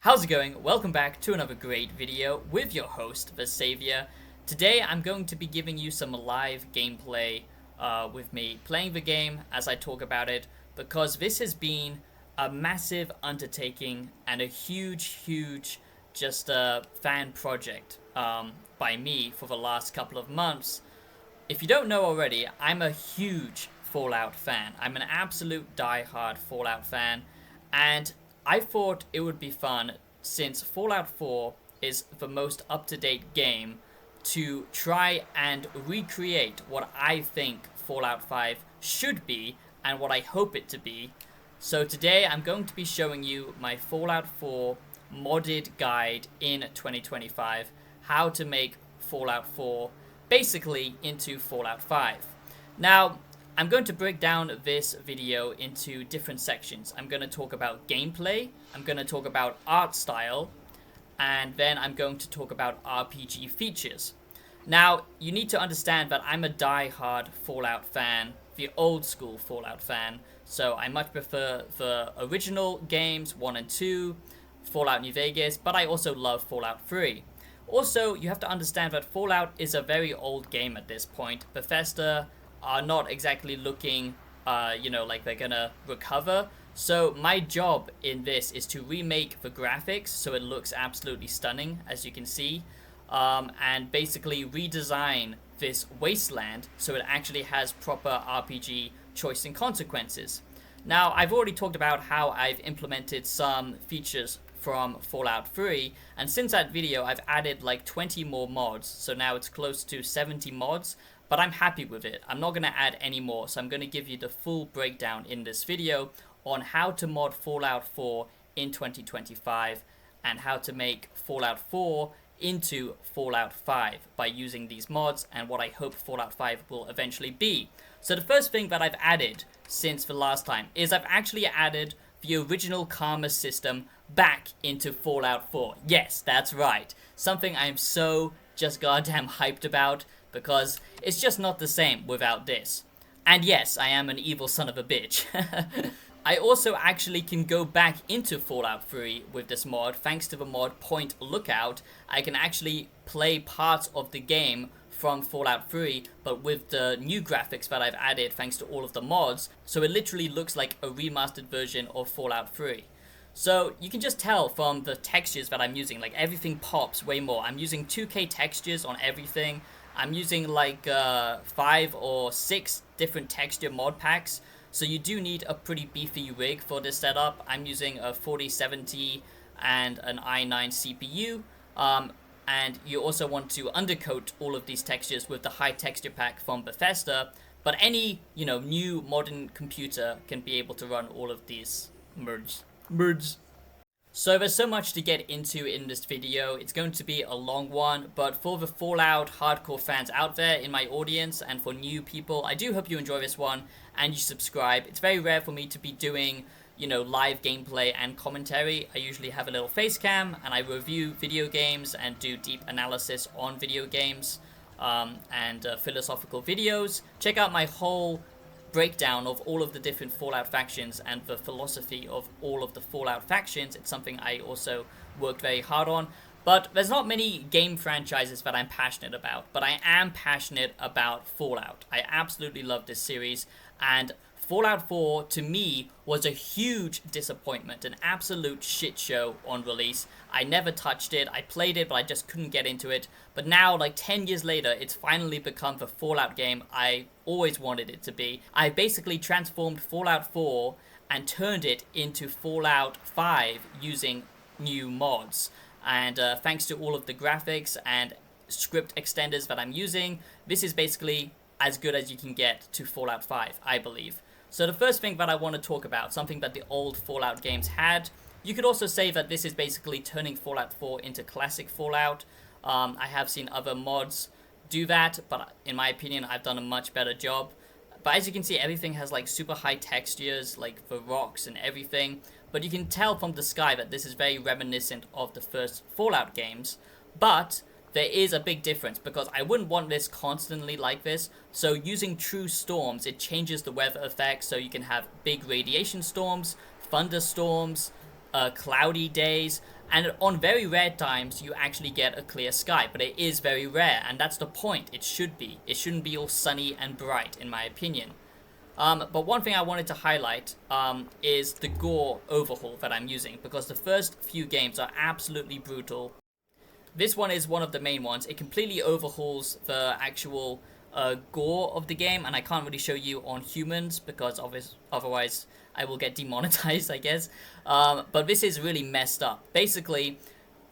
How's it going? Welcome back to another great video with your host, The Savior. Today I'm going to be giving you some live gameplay with me playing the game as I talk about it, because this has been a massive undertaking and a huge fan project by me for the last couple of months. If you don't know already, I'm a huge Fallout fan. I'm an absolute die-hard Fallout fan, and I thought it would be fun, since Fallout 4 is the most up-to-date game, to try and recreate what I think Fallout 5 should be and what I hope it to be. So today I'm going to be showing you my Fallout 4 modded guide in 2025, how to make Fallout 4 basically into Fallout 5. Now, I'm going to break down this video into different sections. I'm going to talk about gameplay, I'm going to talk about art style, and then I'm going to talk about RPG features. Now, you need to understand that I'm a die-hard Fallout fan, the old school Fallout fan, so I much prefer the original games, 1 and 2, Fallout New Vegas, but I also love Fallout 3. Also, you have to understand that Fallout is a very old game at this point. Bethesda are not exactly looking, like they're gonna recover. So my job in this is to remake the graphics so it looks absolutely stunning, as you can see, and basically redesign this wasteland so it actually has proper RPG choice and consequences. Now, I've already talked about how I've implemented some features from Fallout 3, and since that video I've added like 20 more mods, so now it's close to 70 mods, but I'm happy with it. I'm not going to add any more, so I'm going to give you the full breakdown in this video on how to mod Fallout 4 in 2025 and how to make Fallout 4 into Fallout 5 by using these mods and what I hope Fallout 5 will eventually be. So the first thing that I've added since the last time is I've actually added the original karma system back into Fallout 4. Yes, that's right. Something I'm so just goddamn hyped about, because it's just not the same without this. And yes, I am an evil son of a bitch. I also actually can go back into Fallout 3 with this mod. Thanks to the mod Point Lookout, I can actually play parts of the game from Fallout 3, but with the new graphics that I've added thanks to all of the mods, so it literally looks like a remastered version of Fallout 3. So you can just tell from the textures that I'm using, like everything pops way more. I'm using 2K textures on everything. I'm using like 5 or 6 different texture mod packs, so you do need a pretty beefy rig for this setup. I'm using a 4070 and an i9 CPU, and you also want to undercoat all of these textures with the high texture pack from Bethesda, but any, new modern computer can be able to run all of these merge. So there's so much to get into in this video. It's going to be a long one, but for the Fallout hardcore fans out there in my audience and for new people, I do hope you enjoy this one and you subscribe. It's very rare for me to be doing, live gameplay and commentary. I usually have a little face cam and I review video games and do deep analysis on video games and philosophical videos. Check out my whole breakdown of all of the different Fallout factions and the philosophy of all of the Fallout factions. It's something I also worked very hard on. But there's not many game franchises that I'm passionate about, but I am passionate about Fallout. I absolutely love this series, and Fallout 4 to me was a huge disappointment, an absolute shit show on release. I never touched it. I played it, but I just couldn't get into it. But now, like 10 years later, it's finally become the Fallout game I always wanted it to be. I basically transformed Fallout 4 and turned it into Fallout 5 using new mods. And thanks to all of the graphics and script extenders that I'm using, this is basically as good as you can get to Fallout 5, I believe. So the first thing that I want to talk about, something that the old Fallout games had, you could also say that this is basically turning Fallout 4 into classic Fallout. I have seen other mods do that, but in my opinion, I've done a much better job. But as you can see, everything has like super high textures, like the rocks and everything. But you can tell from the sky that this is very reminiscent of the first Fallout games. But there is a big difference, because I wouldn't want this constantly like this. So using true storms, it changes the weather effects, so you can have big radiation storms, thunderstorms, cloudy days, And on very rare times, you actually get a clear sky, but it is very rare, and that's the point. It should be. It shouldn't be all sunny and bright, in my opinion. But one thing I wanted to highlight is the gore overhaul that I'm using, because the first few games are absolutely brutal. This one is one of the main ones. It completely overhauls the actual gore of the game, and I can't really show you on humans because otherwise I will get demonetized, I guess. But this is really messed up. Basically,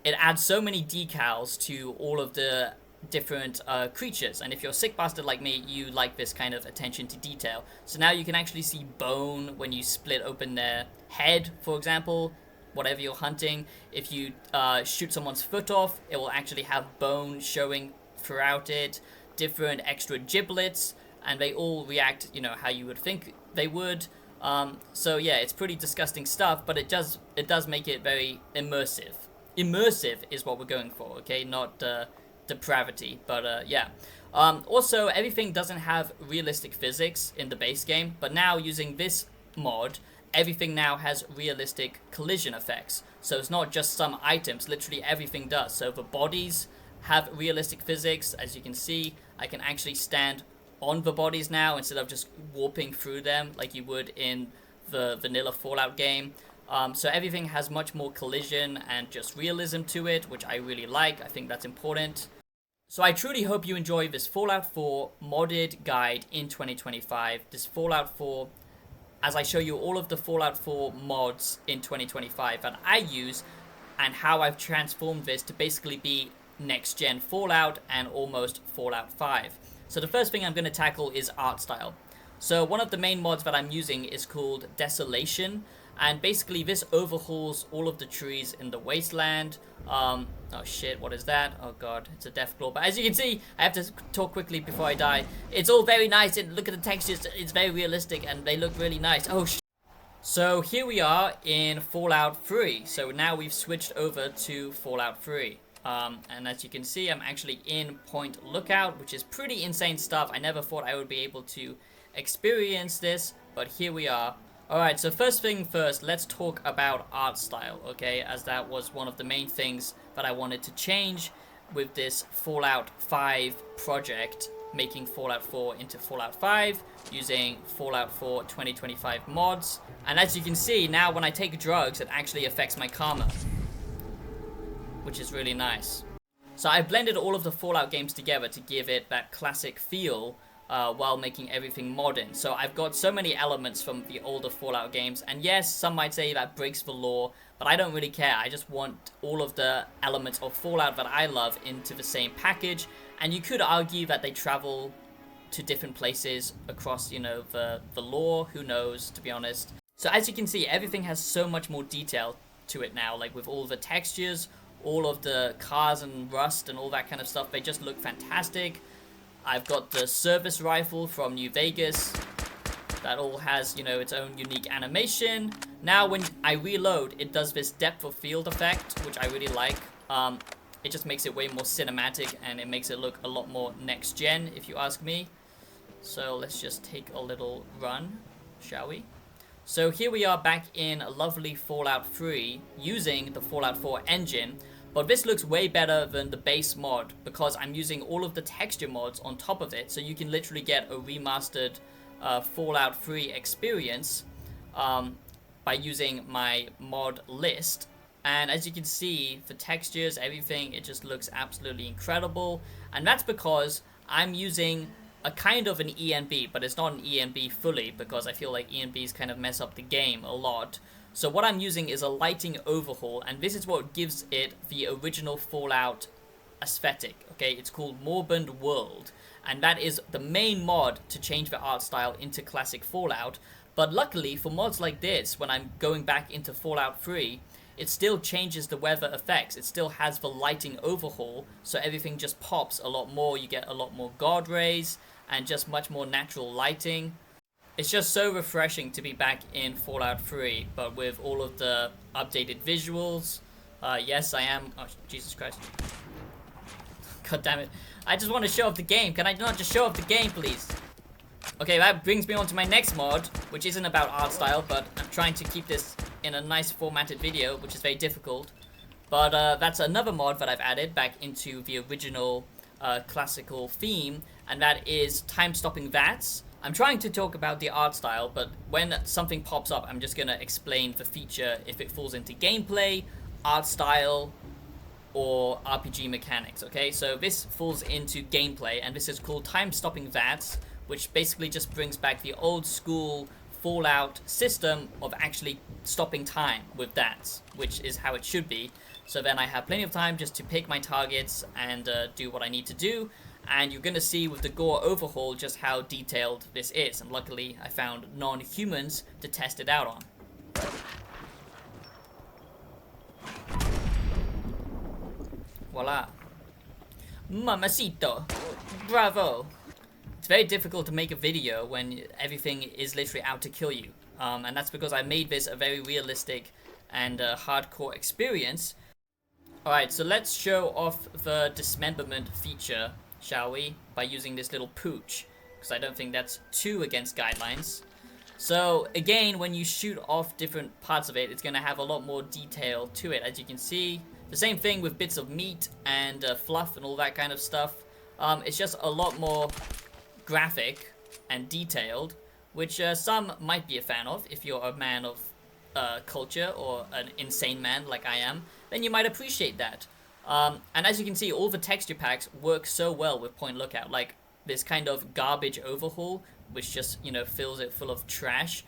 it adds so many decals to all of the different creatures, and if you're a sick bastard like me, you like this kind of attention to detail. So now you can actually see bone when you split open their head, for example, whatever you're hunting. If you shoot someone's foot off, it will actually have bone showing throughout it, different extra giblets, and they all react, you know, how you would think they would. So yeah, it's pretty disgusting stuff, but it does make it very immersive. Immersive is what we're going for, okay? Not depravity, but yeah. Also, everything doesn't have realistic physics in the base game, but now using this mod, everything now has realistic collision effects. So it's not just some items, literally everything does. So the bodies have realistic physics. As you can see, I can actually stand on the bodies now instead of just warping through them like you would in the vanilla Fallout game. So everything has much more collision and just realism to it, which I really like. I think that's important. So I truly hope you enjoy this Fallout 4 modded guide in 2025. This Fallout 4, as I show you all of the Fallout 4 mods in 2025 that I use, and how I've transformed this to basically be next-gen Fallout and almost Fallout 5. So the first thing I'm going to tackle is art style. So one of the main mods that I'm using is called Desolation, and basically this overhauls all of the trees in the wasteland. Oh shit, what is that? Oh god, it's a deathclaw. But as you can see, I have to talk quickly before I die. It's all very nice, and look at the textures, it's very realistic, and they look really nice. Oh shit. So here we are in Fallout 3. So now we've switched over to Fallout 3. And as you can see, I'm actually in Point Lookout, which is pretty insane stuff. I never thought I would be able to experience this, but here we are. Alright, so first thing first, let's talk about art style, okay? As that was one of the main things that I wanted to change with this Fallout 5 project, making Fallout 4 into Fallout 5, using Fallout 4 2025 mods. And as you can see, now when I take drugs, it actually affects my karma, which is really nice. So I blended all of the Fallout games together to give it that classic feel, while making everything modern. So I've got so many elements from the older Fallout games, and yes, some might say that breaks the law, but I don't really care. I just want all of the elements of Fallout that I love into the same package, and you could argue that they travel to different places across, you know, the lore, who knows, to be honest. So as you can see, everything has so much more detail to it now, like with all the textures, all of the cars and rust and all that kind of stuff. They just look fantastic. I've got the service rifle from New Vegas. That all has, you know, its own unique animation. Now when I reload, it does this depth of field effect, which I really like. It just makes it way more cinematic, and it makes it look a lot more next gen, if you ask me. So let's just take a little run, shall we? So here we are back in lovely Fallout 3 using the Fallout 4 engine. But this looks way better than the base mod because I'm using all of the texture mods on top of it. So you can literally get a remastered Fallout 3 experience by using my mod list. And as you can see, the textures, everything, it just looks absolutely incredible. And that's because I'm using a kind of an ENB, but it's not an ENB fully because I feel like ENBs kind of mess up the game a lot. So what I'm using is a lighting overhaul, and this is what gives it the original Fallout aesthetic, okay? It's called Morbid World, and that is the main mod to change the art style into classic Fallout. But luckily, for mods like this, when I'm going back into Fallout 3, it still changes the weather effects. It still has the lighting overhaul, so everything just pops a lot more. You get a lot more guard rays, and just much more natural lighting. It's just so refreshing to be back in Fallout 3, but with all of the updated visuals. Yes, I am. Oh, Jesus Christ. God damn it. I just want to show off the game. Can I not just show off the game, please? Okay, that brings me on to my next mod, which isn't about art style, but I'm trying to keep this in a nice formatted video, which is very difficult. But that's another mod that I've added back into the original classical theme, and that is time-stopping VATs. I'm trying to talk about the art style, but when something pops up, I'm just going to explain the feature if it falls into gameplay, art style, or RPG mechanics, okay? So this falls into gameplay, and this is called time-stopping VATs, which basically just brings back the old school Fallout system of actually stopping time with VATs, which is how it should be. So then I have plenty of time just to pick my targets and do what I need to do. And you're going to see with the Gore overhaul just how detailed this is. And luckily, I found non-humans to test it out on. Voila. Mamacito. Bravo. It's very difficult to make a video when everything is literally out to kill you. And that's because I made this a very realistic and hardcore experience. Alright, so let's show off the dismemberment feature, shall we? By using this little pooch, because I don't think that's too against guidelines. So again, when you shoot off different parts of it, it's going to have a lot more detail to it, as you can see. The same thing with bits of meat and fluff and all that kind of stuff. It's just a lot more graphic and detailed, which some might be a fan of if you're a man of culture or an insane man like I am, then you might appreciate that. And as you can see, all the texture packs work so well with point lookout. Like this kind of garbage overhaul, which just, you know, fills it full of trash,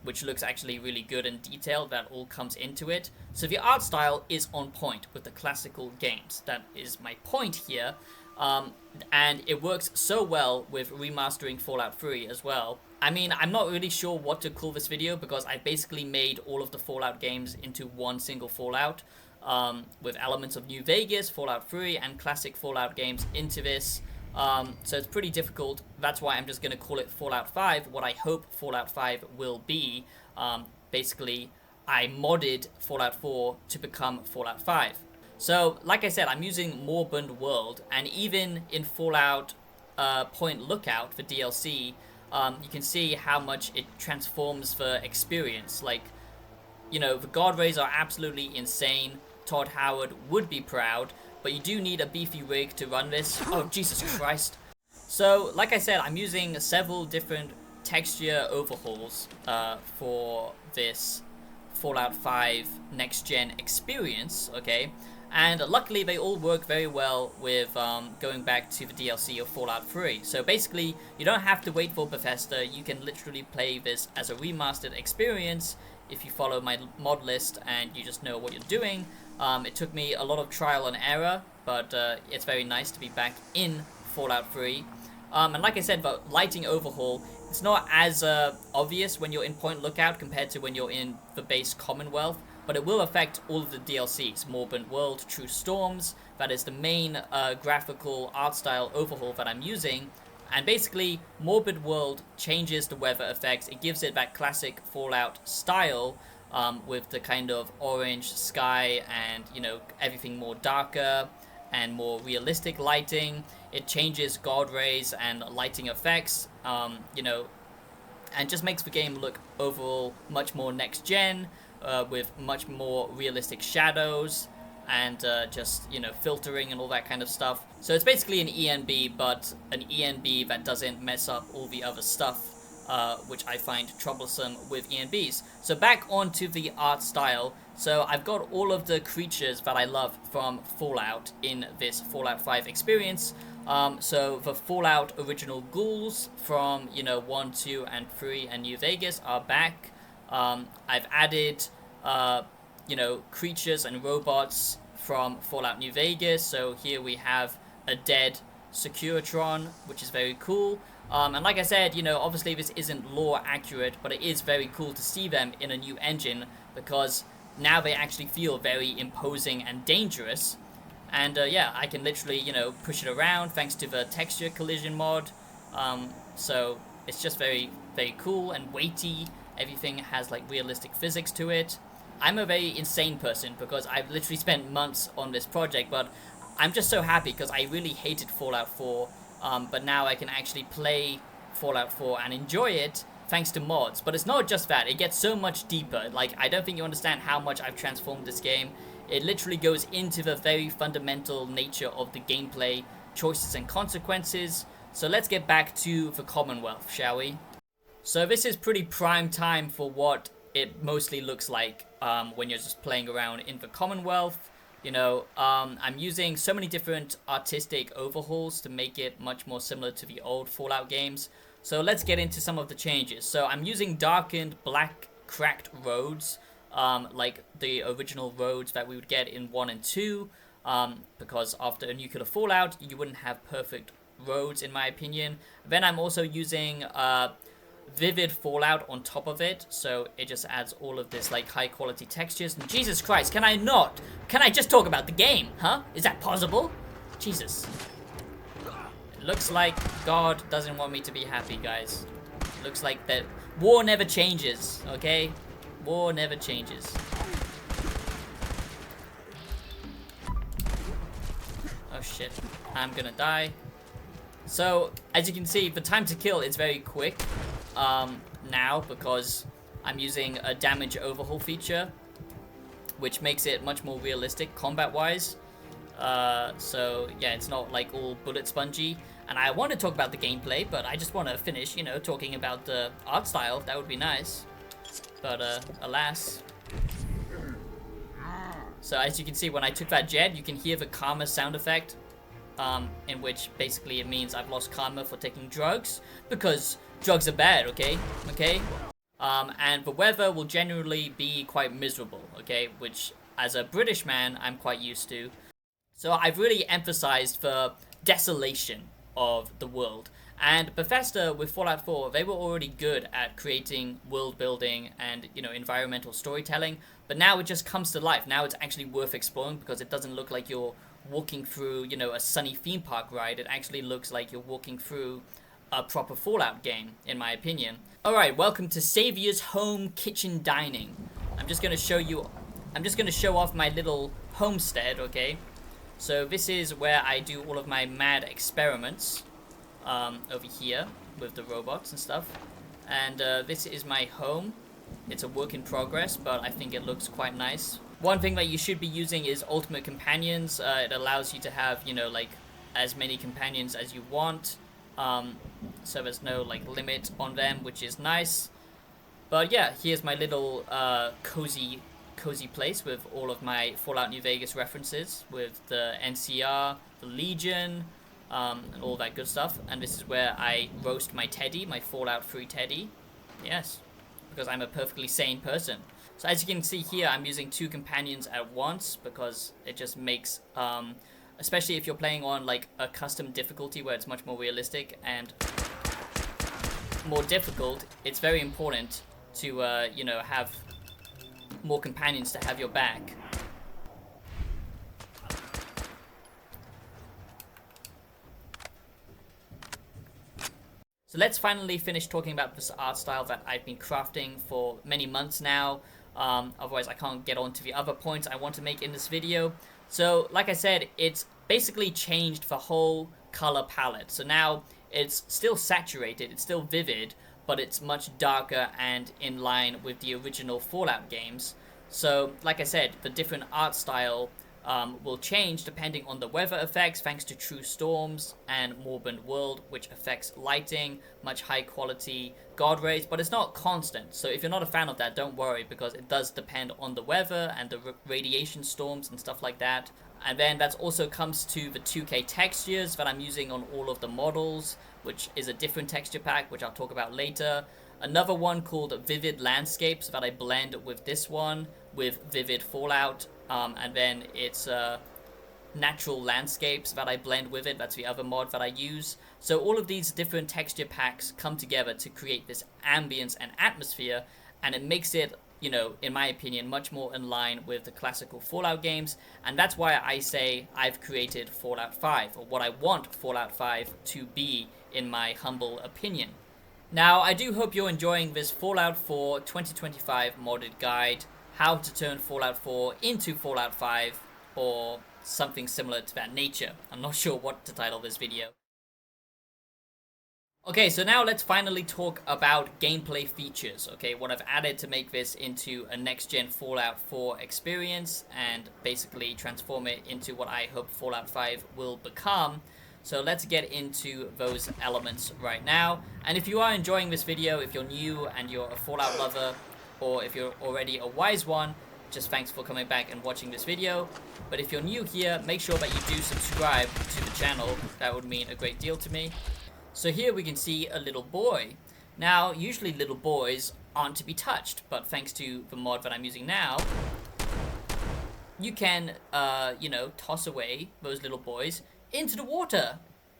which looks actually really good and detailed. That all comes into it. So the art style is on point with the classical games. That is my point here. And it works so well with remastering Fallout 3 as well. I mean, I'm not really sure what to call this video because I basically made all of the Fallout games into one single Fallout, with elements of New Vegas, Fallout 3, and classic Fallout games into this. So it's pretty difficult. That's why I'm just going to call it Fallout 5, what I hope Fallout 5 will be. Basically, I modded Fallout 4 to become Fallout 5. So, like I said, I'm using Morbund World, and even in Fallout Point Lookout for DLC, you can see how much it transforms the experience. Like, you know, the guard rays are absolutely insane. Todd Howard would be proud, but you do need a beefy rig to run this. Oh, Jesus Christ. So, like I said, I'm using several different texture overhauls for this Fallout 5 next-gen experience, okay? And luckily, they all work very well with going back to the DLC of Fallout 3. So basically, you don't have to wait for Bethesda. You can literally play this as a remastered experience if you follow my mod list and you just know what you're doing. It took me a lot of trial and error, but it's very nice to be back in Fallout 3. And like I said, the lighting overhaul, it's not as obvious when you're in Point Lookout compared to when you're in the base Commonwealth. But it will affect all of the DLCs. Morbund World, True Storms, that is the main graphical art style overhaul that I'm using. And basically, Morbid World changes the weather effects. It gives it that classic Fallout style with the kind of orange sky and, you know, everything more darker and more realistic lighting. It changes guard rays and lighting effects, you know, and just makes the game look overall much more next-gen. With much more realistic shadows and just, you know, filtering and all that kind of stuff. So it's basically an ENB, but an ENB that doesn't mess up all the other stuff, which I find troublesome with ENBs. So back onto the art style. So I've got all of the creatures that I love from Fallout in this Fallout 5 experience. So the Fallout original ghouls from, you know, 1, 2, and 3 and New Vegas are back. I've added, you know, creatures and robots from Fallout New Vegas. So here we have a dead Securitron, which is very cool. And like I said, you know, obviously this isn't lore accurate, but it is very cool to see them in a new engine because now they actually feel very imposing and dangerous. And yeah, I can literally, you know, push it around thanks to the texture collision mod. So it's just very, very cool and weighty. Everything has like realistic physics to it. I'm a very insane person because I've literally spent months on this project, but I'm just so happy because I really hated Fallout 4, but now I can actually play Fallout 4 and enjoy it thanks to mods. But it's not just that, it gets so much deeper. Like, I don't think you understand how much I've transformed this game. It literally goes into the very fundamental nature of the gameplay, choices and consequences. So let's get back to the Commonwealth, shall we? So this is pretty prime time for what it mostly looks like when you're just playing around in the Commonwealth. You know, I'm using so many different artistic overhauls to make it much more similar to the old Fallout games. So let's get into some of the changes. So I'm using darkened black cracked roads, like the original roads that we would get in 1 and 2, because after a nuclear fallout, you wouldn't have perfect roads in my opinion. Then I'm also using vivid fallout on top of it, so it just adds all of this like high quality textures. And Jesus Christ, can I just talk about the game, huh? Is that possible? Jesus. It looks like God doesn't want me to be happy, guys. It looks like that war never changes, okay? War never changes. Oh shit, I'm gonna die. So, as you can see, the time to kill is very quick now, because I'm using a damage overhaul feature, which makes it much more realistic combat-wise. So, yeah, it's not like all bullet spongy. And I want to talk about the gameplay, but I just want to finish, you know, talking about the art style. That would be nice. But, alas. So, as you can see, when I took that jet, you can hear the karma sound effect. In which basically it means I've lost karma for taking drugs, because drugs are bad, okay? And the weather will generally be quite miserable, okay? Which, as a British man, I'm quite used to. So I've really emphasized the desolation of the world. And Bethesda, with Fallout 4, they were already good at creating world building and, you know, environmental storytelling. But now it just comes to life. Now it's actually worth exploring, because it doesn't look like you're walking through, you know, a sunny theme park ride. It actually looks like you're walking through a proper Fallout game, in my opinion. Alright, welcome to Savior's Home Kitchen Dining. I'm just gonna show off my little homestead, okay? So this is where I do all of my mad experiments, over here, with the robots and stuff. And this is my home. It's a work in progress, but I think it looks quite nice. One thing that you should be using is Ultimate Companions. It allows you to have, you know, like, as many companions as you want. So there's no, like, limit on them, which is nice. But yeah, here's my little cozy place with all of my Fallout New Vegas references, with the NCR, the Legion, and all that good stuff. And this is where I roast my teddy, my Fallout 3 teddy. Yes, because I'm a perfectly sane person. So as you can see here, I'm using 2 companions at once, because it just makes, especially if you're playing on like a custom difficulty where it's much more realistic and more difficult, it's very important to, you know, have more companions to have your back. So let's finally finish talking about this art style that I've been crafting for many months now. Otherwise I can't get on to the other points I want to make in this video. So like I said, it's basically changed the whole color palette. So now it's still saturated, it's still vivid, but it's much darker and in line with the original Fallout games. So like I said, the different art style will change depending on the weather effects, thanks to True Storms and Morbid World, which affects lighting, much high quality guard rays, but it's not constant. So if you're not a fan of that, don't worry, because it does depend on the weather and the radiation storms and stuff like that. And then that also comes to the 2K textures that I'm using on all of the models, which is a different texture pack, which I'll talk about later. Another one called Vivid Landscapes that I blend with this one, with Vivid Fallout. And then it's Natural Landscapes that I blend with it. That's the other mod that I use. So all of these different texture packs come together to create this ambience and atmosphere, and it makes it, you know, in my opinion, much more in line with the classical Fallout games. And that's why I say I've created Fallout 5, or what I want Fallout 5 to be, in my humble opinion. Now, I do hope you're enjoying this Fallout 4 2025 modded guide, how to turn Fallout 4 into Fallout 5, or something similar to that nature. I'm not sure what to title this video. Okay, so now let's finally talk about gameplay features, okay, what I've added to make this into a next-gen Fallout 4 experience and basically transform it into what I hope Fallout 5 will become. So let's get into those elements right now. And if you are enjoying this video, if you're new and you're a Fallout lover, or if you're already a wise one, just thanks for coming back and watching this video. But if you're new here, make sure that you do subscribe to the channel. That would mean a great deal to me. So here we can see a little boy. Now, usually little boys aren't to be touched, but thanks to the mod that I'm using now, you can, toss away those little boys into the water,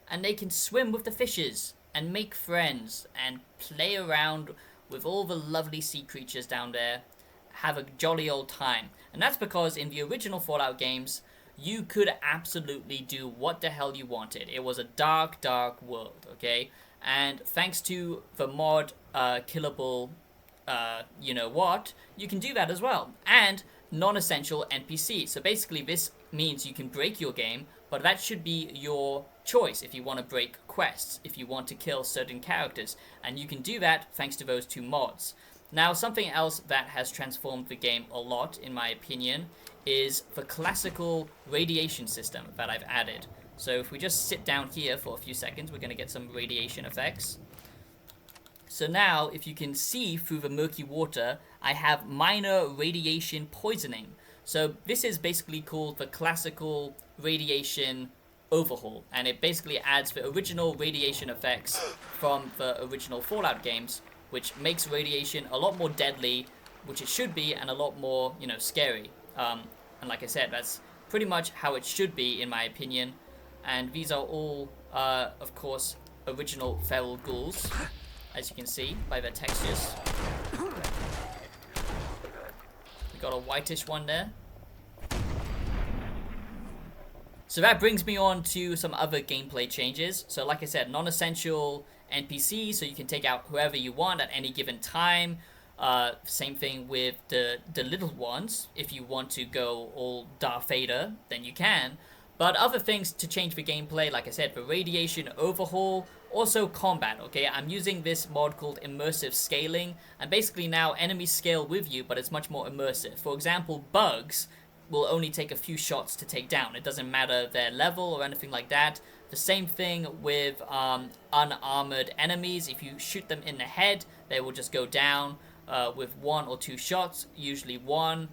and they can swim with the fishes and make friends and play around with all the lovely sea creatures down there, have a jolly old time. And that's because in the original Fallout games, you could absolutely do what the hell you wanted. It was a dark, dark world, okay? And thanks to the mod killable, you can do that as well. And non-essential NPC. So basically this means you can break your game, but that should be your choice if you want to break quests, if you want to kill certain characters. And you can do that thanks to those two mods. Now, something else that has transformed the game a lot, in my opinion, is the classical radiation system that I've added. So if we just sit down here for a few seconds, we're going to get some radiation effects. So now, if you can see through the murky water, I have minor radiation poisoning. So this is basically called the classical radiation overhaul, and it basically adds the original radiation effects from the original Fallout games, which makes radiation a lot more deadly, which it should be, and a lot more, scary. And like I said, that's pretty much how it should be, in my opinion. And these are all, of course, original feral ghouls, as you can see by their textures. We got a whitish one there. So that brings me on to some other gameplay changes. So like I said, non-essential NPCs, so you can take out whoever you want at any given time. Same thing with the little ones. If you want to go all Darth Vader, then you can. But other things to change the gameplay, like I said, the radiation overhaul, also combat, okay? I'm using this mod called immersive scaling, and basically now enemies scale with you, but it's much more immersive. For example, bugs will only take a few shots to take down. It doesn't matter their level or anything like that. The same thing with unarmored enemies. If you shoot them in the head, they will just go down with 1 or 2 shots, usually 1.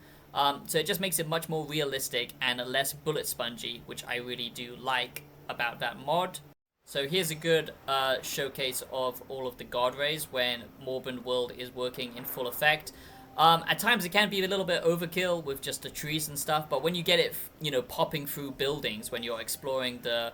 So it just makes it much more realistic and less bullet spongy, which I really do like about that mod. So here's a good showcase of all of the guard rays when Morban World is working in full effect. At times it can be a little bit overkill with just the trees and stuff, but when you get it, popping through buildings when you're exploring the,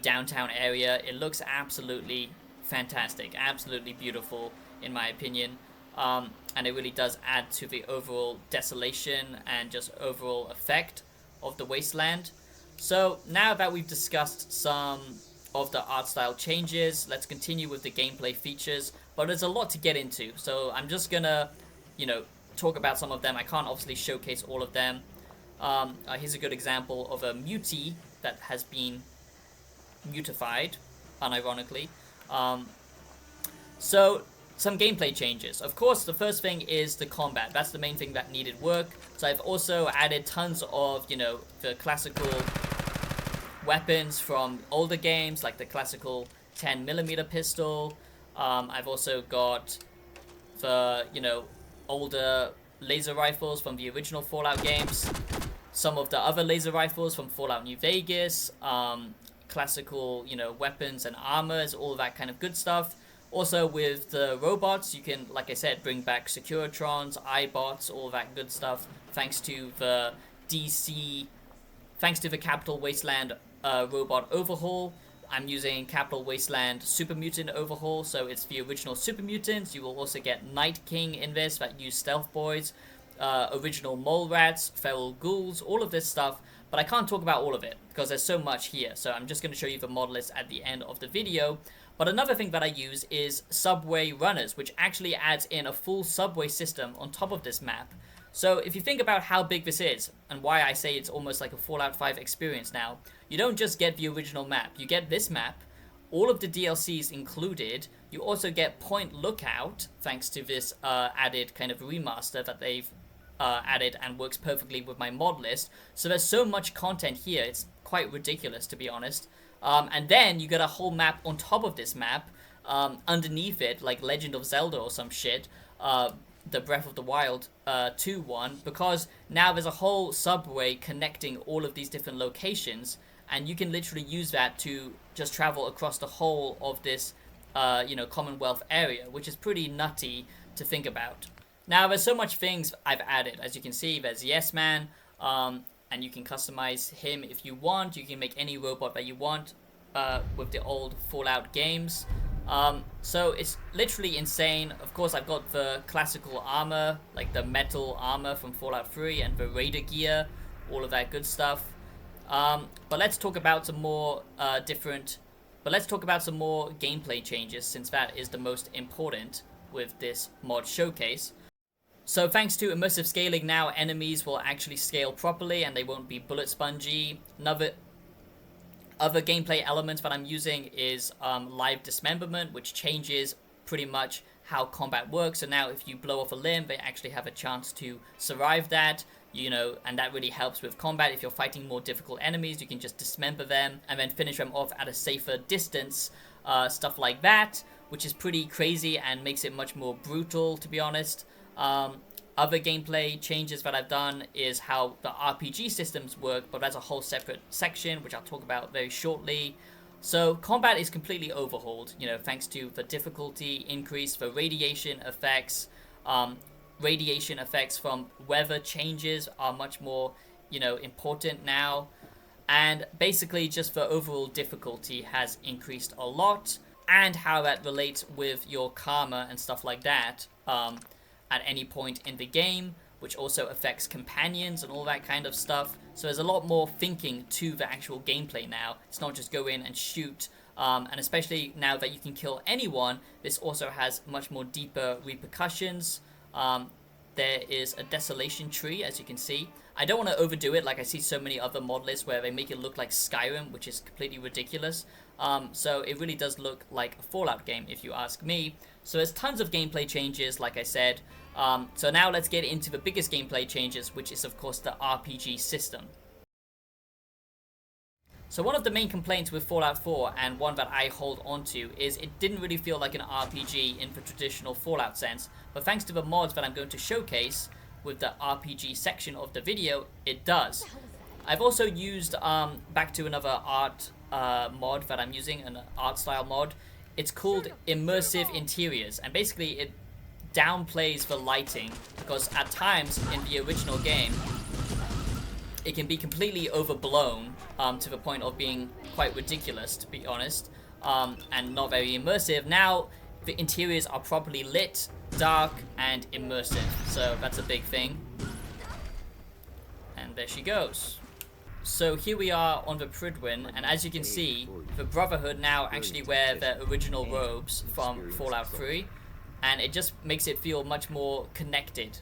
downtown area, it looks absolutely fantastic, absolutely beautiful in my opinion. And it really does add to the overall desolation and just overall effect of the wasteland. So now that we've discussed some of the art style changes, let's continue with the gameplay features, but there's a lot to get into, so I'm just gonna talk about some of them. I can't obviously showcase all of them. Here's a good example of a mutie that has been mutified, unironically. So some gameplay changes. Of course, the first thing is the combat. That's the main thing that needed work. So I've also added tons of, the classical weapons from older games, like the classical 10mm pistol. I've also got the, older laser rifles from the original Fallout games. Some of the other laser rifles from Fallout New Vegas. Classical, weapons and armors, all that kind of good stuff. Also with the robots, you can, like I said, bring back Securitrons, iBots, all that good stuff, thanks to the Capital Wasteland robot overhaul. I'm using Capital Wasteland Super Mutant overhaul, so it's the original Super Mutants. You will also get Night King in this that use Stealth Boys, original Mole Rats, Feral Ghouls, all of this stuff. But I can't talk about all of it because there's so much here, so I'm just going to show you the mod list at the end of the video. But another thing that I use is subway runners, which actually adds in a full subway system on top of this map. So if you think about how big this is, and why I say it's almost like a Fallout 5 experience now, you don't just get the original map. You get this map all of the DLCs included. You also get Point Lookout, thanks to this added kind of remaster that they've added and works perfectly with my mod list. So there's so much content here, it's quite ridiculous, to be honest. And then you get a whole map on top of this map, underneath it, like Legend of Zelda or some shit, the Breath of the Wild 2 one, because now there's a whole subway connecting all of these different locations, and you can literally use that to just travel across the whole of this Commonwealth area, which is pretty nutty to think about. Now, there's so much things I've added. As you can see, there's Yes Man, and you can customize him if you want. You can make any robot that you want with the old Fallout games. So it's literally insane. Of course, I've got the classical armor, like the metal armor from Fallout 3, and the Raider gear, all of that good stuff. But let's talk about some more gameplay changes, since that is the most important with this mod showcase. So thanks to immersive scaling now, enemies will actually scale properly and they won't be bullet spongy. Other gameplay elements that I'm using is live dismemberment, which changes pretty much how combat works. So now if you blow off a limb, they actually have a chance to survive that, and that really helps with combat. If you're fighting more difficult enemies, you can just dismember them and then finish them off at a safer distance, stuff like that, which is pretty crazy and makes it much more brutal, to be honest. Other gameplay changes that I've done is how the RPG systems work, but that's a whole separate section, which I'll talk about very shortly. So combat is completely overhauled, thanks to the difficulty increase, the radiation effects. Radiation effects from weather changes are much more, important now. And basically just the overall difficulty has increased a lot, and how that relates with your karma and stuff like that. At any point in the game, which also affects companions and all that kind of stuff. So there's a lot more thinking to the actual gameplay now. It's not just go in and shoot, and especially now that you can kill anyone, this also has much more deeper repercussions. There is a desolation tree, as you can see. I don't want to overdo it, like I see so many other mod lists where they make it look like Skyrim, which is completely ridiculous. So it really does look like a Fallout game, if you ask me. So there's tons of gameplay changes, like I said. So now let's get into the biggest gameplay changes, which is of course the RPG system. So one of the main complaints with Fallout 4, and one that I hold on to, is it didn't really feel like an RPG in the traditional Fallout sense. But thanks to the mods that I'm going to showcase with the RPG section of the video, it does. I've also used, back to another art mod that I'm using, an art style mod. It's called Immersive Interiors, and basically it downplays the lighting, because at times in the original game it can be completely overblown to the point of being quite ridiculous, to be honest, and not very immersive. Now the interiors are properly lit, dark, and immersive, so that's a big thing. And there she goes. So here we are on the Prydwen, and as you can see, the Brotherhood now actually wear their original robes from Fallout 3, and it just makes it feel much more connected,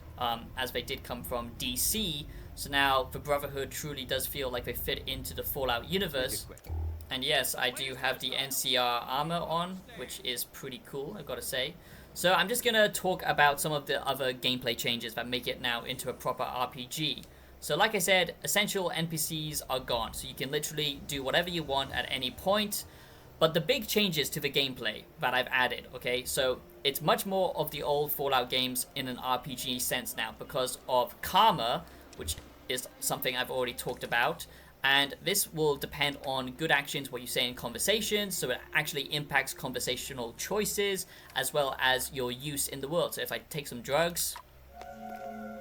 as they did come from DC. So now the Brotherhood truly does feel like they fit into the Fallout universe. And yes, I do have the NCR armor on, which is pretty cool, I've got to say. So I'm just going to talk about some of the other gameplay changes that make it now into a proper RPG. So like I said, essential NPCs are gone, so you can literally do whatever you want at any point. But the big changes to the gameplay that I've added, okay, so it's much more of the old Fallout games in an RPG sense now, because of karma, which is something I've already talked about. And this will depend on good actions, what you say in conversations, so it actually impacts conversational choices, as well as your use in the world. So if I take some drugs,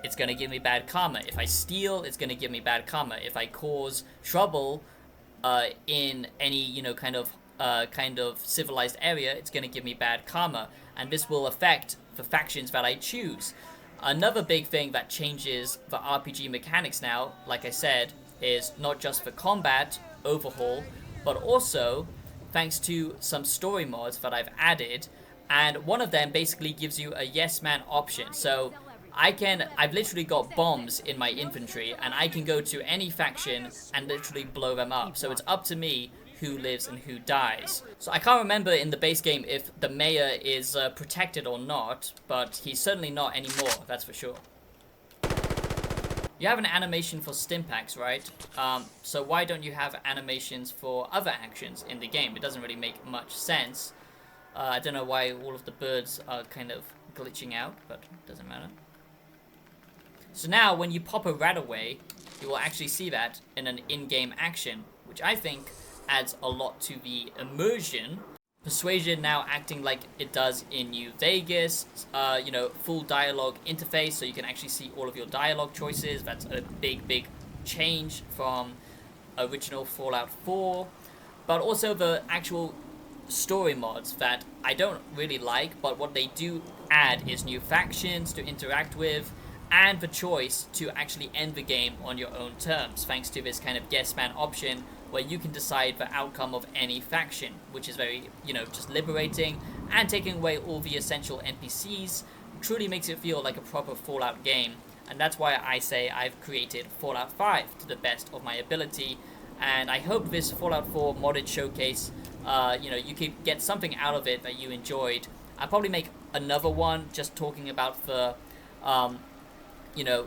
it's going to give me bad karma. If I steal, it's going to give me bad karma. If I cause trouble in any, kind of civilized area, it's going to give me bad karma. And this will affect the factions that I choose. Another big thing that changes the RPG mechanics now, like I said, is not just the combat overhaul, but also thanks to some story mods that I've added. And one of them basically gives you a yes man option. So I've literally got bombs in my inventory, and I can go to any faction and literally blow them up. So it's up to me who lives and who dies. So I can't remember in the base game if the mayor is protected or not, but he's certainly not anymore, that's for sure. You have an animation for stim packs, right? So why don't you have animations for other actions in the game? It doesn't really make much sense. I don't know why all of the birds are kind of glitching out, but it doesn't matter. So now when you pop a rat away, you will actually see that in an in-game action, which I think adds a lot to the immersion. Persuasion now acting like it does in New Vegas, you know, full dialogue interface, so you can actually see all of your dialogue choices. That's a big change from original Fallout 4. But also the actual story mods that I don't really like, but what they do add is new factions to interact with, and the choice to actually end the game on your own terms, thanks to this kind of yes man option where you can decide the outcome of any faction, which is very, you know, just liberating, and taking away all the essential NPCs truly makes it feel like a proper Fallout game. And that's why I say I've created Fallout 5 to the best of my ability, and I hope this Fallout 4 modded showcase, you know, you could get something out of it that you enjoyed. I'll probably make another one just talking about the you know,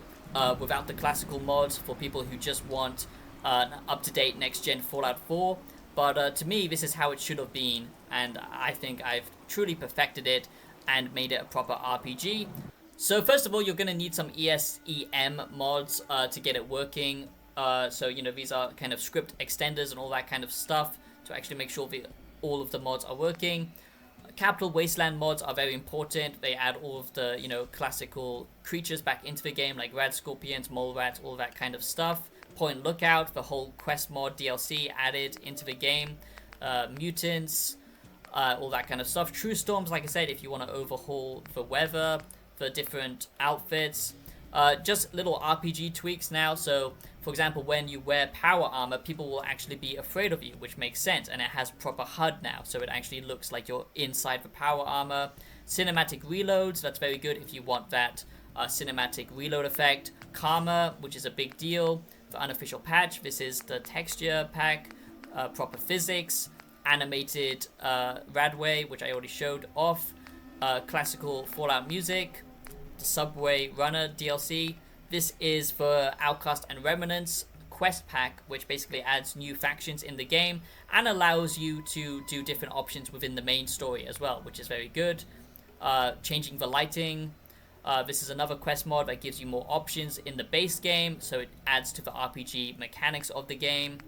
without the classical mods, for people who just want an up-to-date next-gen Fallout 4. But to me, this is how it should have been, and I think I've truly perfected it and made it a proper RPG. So first of all, you're going to need some ESEM mods to get it working. So, you know, these are kind of script extenders and all that kind of stuff to actually make sure all of the mods are working. Capital Wasteland mods are very important. They add all of the, you know, classical creatures back into the game, like rad scorpions, mole rats, all that kind of stuff. Point Lookout, the whole quest mod DLC added into the game. Mutants, all that kind of stuff. True Storms, like I said, if you want to overhaul the weather, the different outfits. Just little RPG tweaks now. So, for example, when you wear power armor, people will actually be afraid of you, which makes sense. And it has proper HUD now, so it actually looks like you're inside the power armor. Cinematic reloads, that's very good if you want that cinematic reload effect. Karma, which is a big deal. The unofficial patch, this is the texture pack. Proper physics. Animated Radway, which I already showed off. Classical Fallout music. The Subway Runner DLC. This is for Outcast and Remnants quest pack, which basically adds new factions in the game and allows you to do different options within the main story as well, which is very good. Changing the lighting. This is another quest mod that gives you more options in the base game, so it adds to the RPG mechanics of the game.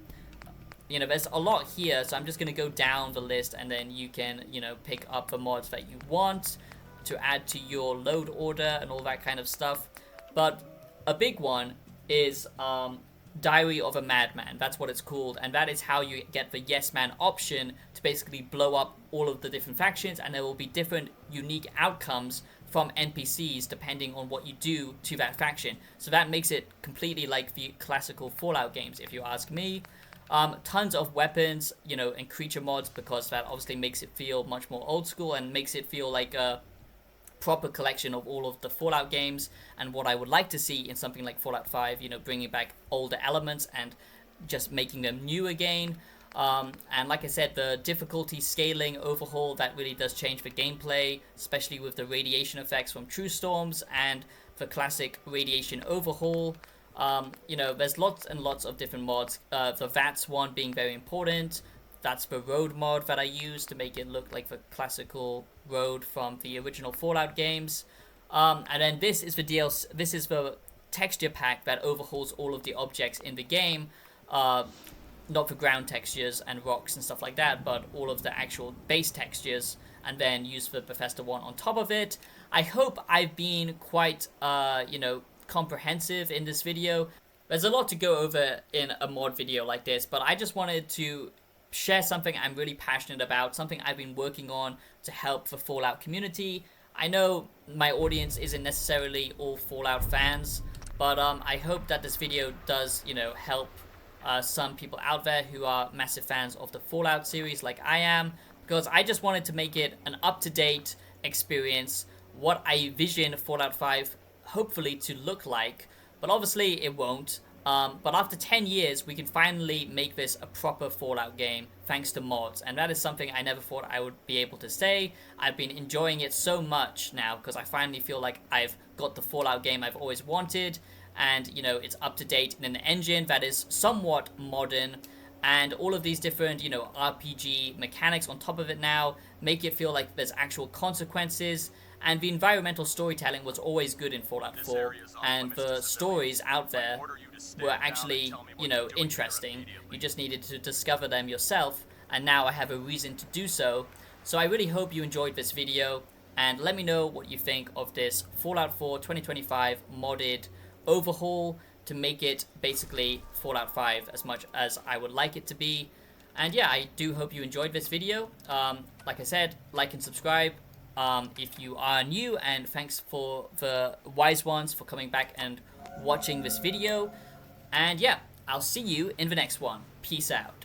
You know, there's a lot here, so I'm just going to go down the list and then you can, you know, pick up the mods that you want to add to your load order and all that kind of stuff. But a big one is Diary of a Madman. That's what it's called, and that is how you get the yes man option to basically blow up all of the different factions, and there will be different unique outcomes from NPCs depending on what you do to that faction. So that makes it completely like the classical Fallout games, if you ask me. Tons of weapons, you know, and creature mods, because that obviously makes it feel much more old school and makes it feel like a proper collection of all of the Fallout games, and what I would like to see in something like Fallout 5, you know, bringing back older elements and just making them new again. And like I said, the difficulty scaling overhaul, that really does change the gameplay, especially with the radiation effects from True Storms and the classic radiation overhaul. You know, there's lots and lots of different mods. The VATS one being very important. That's the road mod that I use to make it look like the classical road from the original Fallout games. And then this is the DLC. This is the texture pack that overhauls all of the objects in the game. Not the ground textures and rocks and stuff like that, but all of the actual base textures, and then use the Bethesda one on top of it. I hope I've been quite, you know, comprehensive in this video. There's a lot to go over in a mod video like this, but I just wanted to share something I'm really passionate about, something I've been working on to help the Fallout community. I know my audience isn't necessarily all Fallout fans, but I hope that this video does, you know, help some people out there who are massive fans of the Fallout series like I am, because I just wanted to make it an up-to-date experience, what I vision Fallout 5 hopefully to look like, but obviously it won't. But after 10 years, we can finally make this a proper Fallout game thanks to mods. And that is something I never thought I would be able to say. I've been enjoying it so much now because I finally feel like I've got the Fallout game I've always wanted. And, you know, it's up to date in an engine that is somewhat modern. And all of these different, you know, RPG mechanics on top of it now make it feel like there's actual consequences. And the environmental storytelling was always good in Fallout 4, and the stories out there were actually, you know, interesting. You just needed to discover them yourself, and now I have a reason to do so. So I really hope you enjoyed this video, and let me know what you think of this Fallout 4 2025 modded overhaul to make it basically Fallout 5 as much as I would like it to be. And yeah, I do hope you enjoyed this video. Like I said, like and subscribe if you are new, and thanks for the wise ones for coming back and watching this video. And yeah, I'll see you in the next one. Peace out.